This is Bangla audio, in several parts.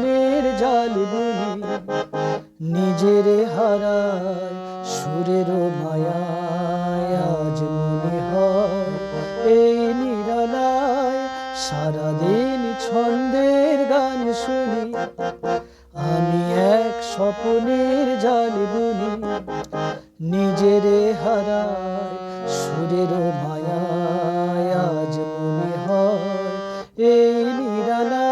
স্বপনের জাল বুনি নিজেরে হারায় সুরের মায়ায়। আজ মনে হয় এই নিরালায় সারাদিন ছন্দের গান শুনি। আমি এক স্বপনের জাল বুনি নিজেরে হারায় সুরের মায়ায়। আজ মনে হয় এই নিরালায়।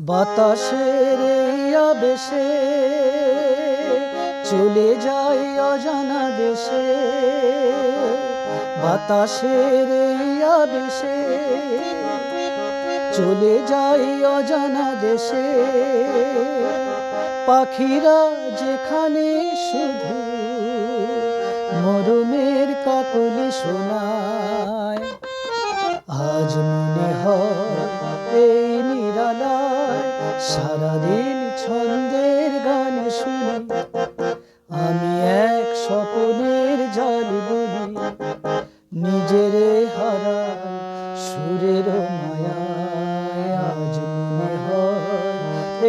বাতাসের এই আবেশে চলে যাই অজানা দেশে। বাতাসের এই আবেশে চলে যাই অজানা দেশে। পাখিরা যেখানে শুধু মরমের কাকলি শোনায়। আজ মনে হয় এই নিরালায় সারাদিন ছন্দের গান শুনি। আমি এক স্বপনের জাল বুনি নিজেরে হারায় সুরের মায়ায়। আজ মনে হয়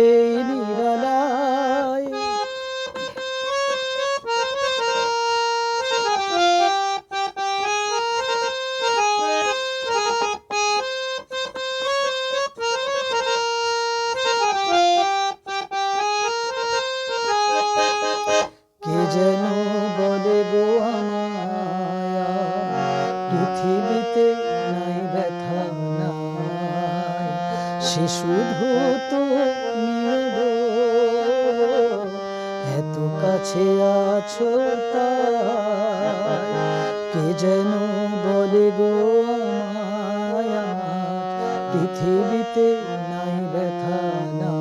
এই নিরালায়। কে যেন বলে গো আমায় পৃথিবীতে নাই ব্যথা নাই। সে শুধু তুমিও গো এত কাছে আছো তাই। কে যেন বলে গো আমায় পৃথিবীতে নাই ব্যথা নাই।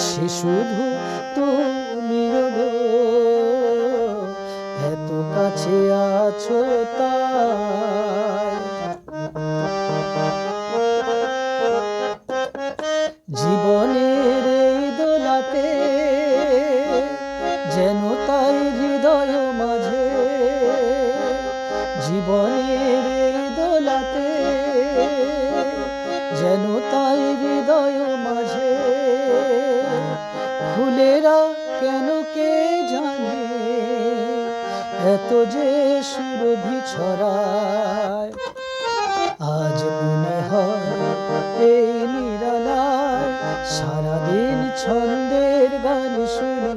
সে শুধু তুমিও গো এত কাছে আছো তাই। জীবনের এই দোলাতে যেন তাই হৃদয় মাঝে। জীবনের এই দোলাতে যেন তাই হৃদয় মাঝে। ফুলেরা কেন কে জানে এত যে সুরভি ছড়ায়। আজ মনে হয় এই নিরালায় সারাদিন ছন্দের গান শুনি।